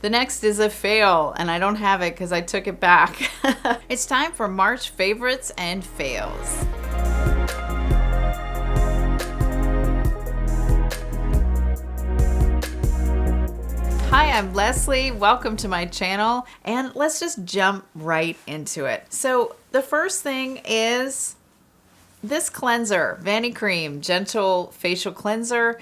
The next is a fail, and I don't have it because I took it back. It's time for March favorites and fails. Hi, I'm Leslie. Welcome to my channel, and let's just jump right into it. So the first thing is this cleanser, Vanity Cream Gentle Facial Cleanser.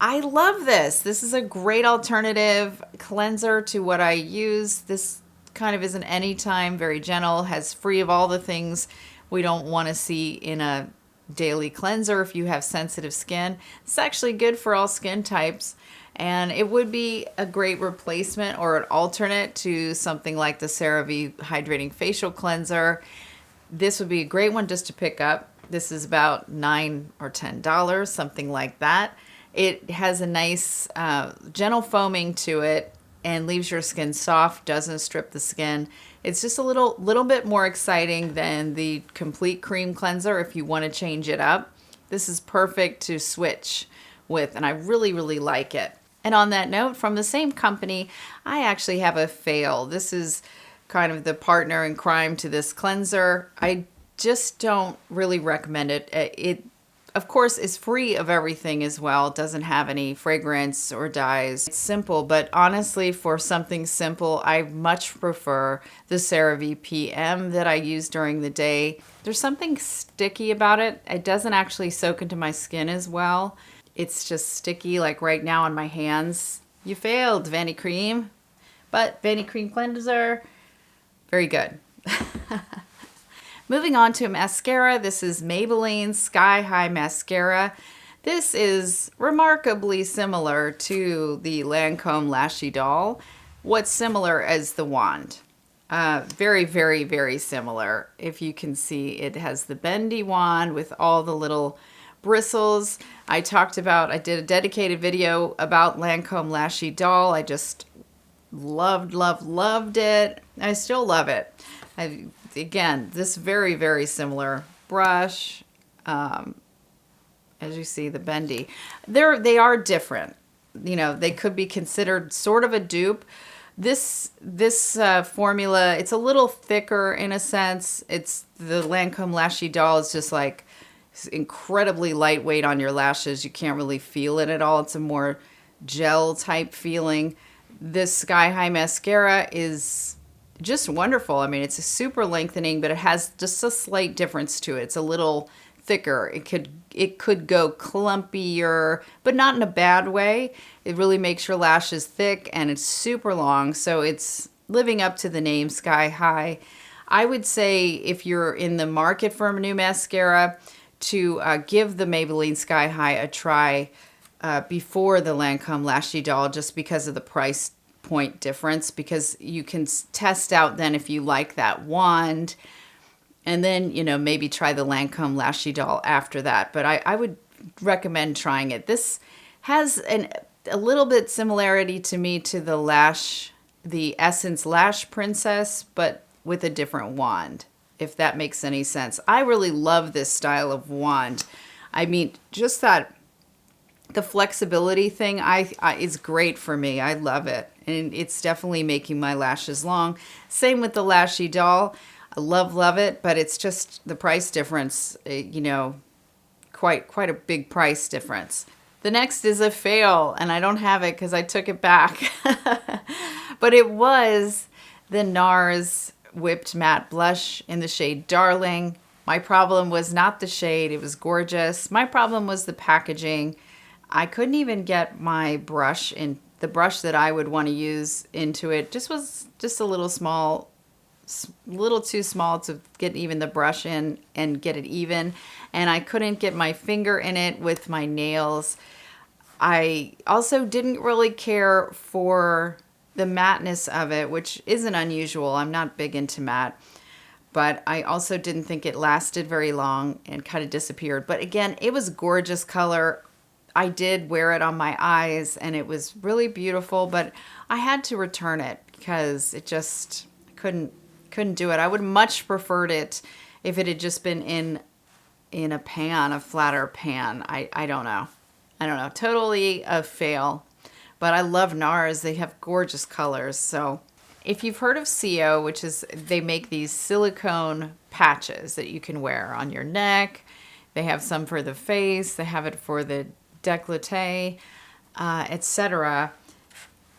I love this. This is a great alternative cleanser to what I use. This kind of is an anytime, very gentle, has free of all the things we don't want to see in a daily cleanser if you have sensitive skin. It's actually good for all skin types, and it would be a great replacement or an alternate to something like the CeraVe Hydrating Facial Cleanser. This would be a great one just to pick up. This is about $9 or $10, something like that. It has a nice gentle foaming to it and leaves your skin soft, doesn't strip the skin. It's just a little bit more exciting than the complete cream cleanser if you want to change it up. This is perfect to switch with, and I really, really like it. And on that note, from the same company, I actually have a fail. This is kind of the partner in crime to this cleanser. I just don't really recommend it. It, of course, is free of everything as well. It doesn't have any fragrance or dyes. It's simple, but honestly, for something simple, I much prefer the CeraVe PM that I use during the day. There's something sticky about it. It doesn't actually soak into my skin as well. It's just sticky, like right now on my hands. You failed, Vanity Cream. But Vanity Cream Cleanser, very good. Moving on to mascara, this is Maybelline Sky High Mascara. This is remarkably similar to the Lancome Lashy Doll. What's similar is the wand. Very, very, very similar. If you can see, it has the bendy wand with all the little bristles. I did a dedicated video about Lancome Lashy Doll. I just loved it. I still love it. Again, this very, very similar brush. As you see, the bendy. They are different. You know, they could be considered sort of a dupe. This formula, it's a little thicker in a sense. It's the Lancome Lashy Doll is just like incredibly lightweight on your lashes. You can't really feel it at all. It's a more gel type feeling. This Sky High Mascara is just wonderful. I mean, it's a super lengthening, but it has just a slight difference to it. It's a little thicker. It could go clumpier, but not in a bad way. It really makes your lashes thick, and it's super long, so it's living up to the name Sky High. I would say if you're in the market for a new mascara, to give the Maybelline Sky High a try before the Lancome Lashy Doll, just because of the price point difference, because you can test out then if you like that wand, and then, you know, maybe try the Lancome Lashy Doll after that. But I would recommend trying it. This has a little bit similarity to me to the Essence Lash Princess, but with a different wand, if that makes any sense. I really love this style of wand. I mean, just that the flexibility thing is great for me. I love it. And it's definitely making my lashes long. Same with the Lashy Doll. I love it, but it's just the price difference, you know, quite a big price difference. The next is a fail, and I don't have it because I took it back. But it was the NARS Whipped Matte Blush in the shade Darling. My problem was not the shade. It was gorgeous. My problem was the packaging. I couldn't even get my brush in, the brush that I would want to use into it. Was just a little too small to get even the brush in and get it even. And I couldn't get my finger in it with my nails. I also didn't really care for the matteness of it, which isn't unusual. I'm not big into matte, but I also didn't think it lasted very long and kind of disappeared. But again, it was gorgeous color. I did wear it on my eyes and it was really beautiful, but I had to return it because it just couldn't do it. I would much preferred it if it had just been in a pan, a flatter pan. I don't know. Totally a fail. but I love NARS. They have gorgeous colors. So if you've heard of CO, which is they make these silicone patches that you can wear on your neck. They have some for the face. They have it for the décolleté, etc.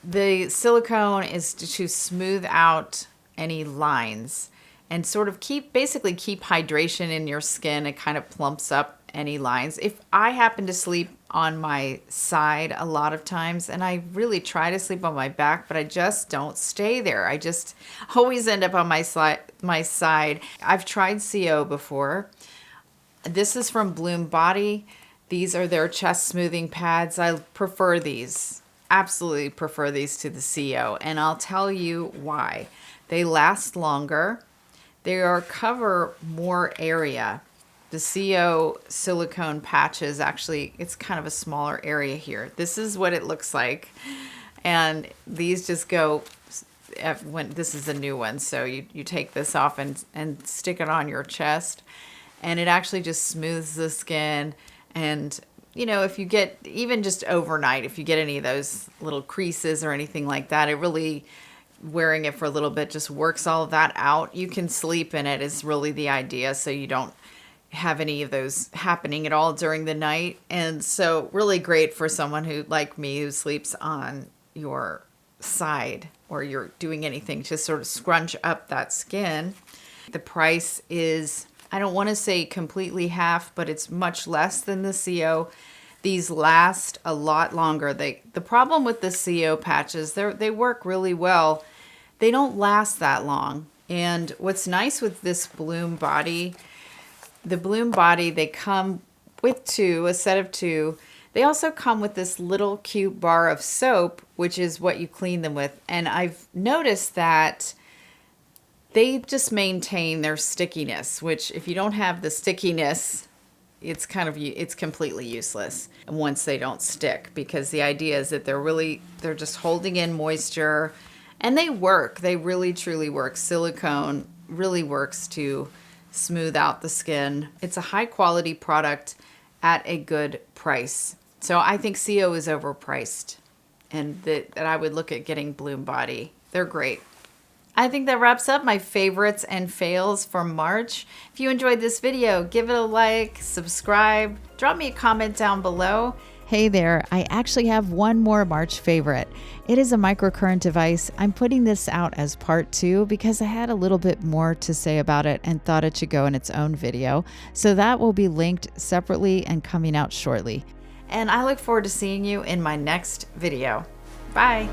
The silicone is to smooth out any lines and sort of basically keep hydration in your skin. It kind of plumps up any lines. If I happen to sleep on my side a lot of times, and I really try to sleep on my back, but I just don't stay there. I just always end up on my side. I've tried CO before. This is from Bloom Body. These are their chest smoothing pads. I prefer these. Absolutely prefer these to the CO, and I'll tell you why. They last longer. They cover more area. The CO silicone patches, actually, it's kind of a smaller area here. This is what it looks like. And these just go, this is a new one, so you take this off and stick it on your chest. And it actually just smooths the skin. And, you know, if you get, even just overnight, if you get any of those little creases or anything like that, it really, wearing it for a little bit just works all of that out. You can sleep in it is really the idea, so you don't have any of those happening at all during the night. And so really great for someone who, like me, who sleeps on your side or you're doing anything to sort of scrunch up that skin. The price is, I don't want to say completely half, but it's much less than the CO. These last a lot longer. The problem with the CO patches, they work really well. They don't last that long. And what's nice with this Bloom Body, the Bloom Body, they come with a set of two. They also come with this little cute bar of soap, which is what you clean them with. And I've noticed that they just maintain their stickiness, which if you don't have the stickiness, it's completely useless once they don't stick, because the idea is that they're just holding in moisture, and they work. They really truly work. Silicone really works to smooth out the skin. It's a high quality product at a good price. So I think CO is overpriced, and that I would look at getting Bloom Body. They're great. I think that wraps up my favorites and fails for March. If you enjoyed this video, give it a like, subscribe, drop me a comment down below. Hey there, I actually have one more March favorite. It is a microcurrent device. I'm putting this out as part 2 because I had a little bit more to say about it and thought it should go in its own video. So that will be linked separately and coming out shortly. And I look forward to seeing you in my next video. Bye.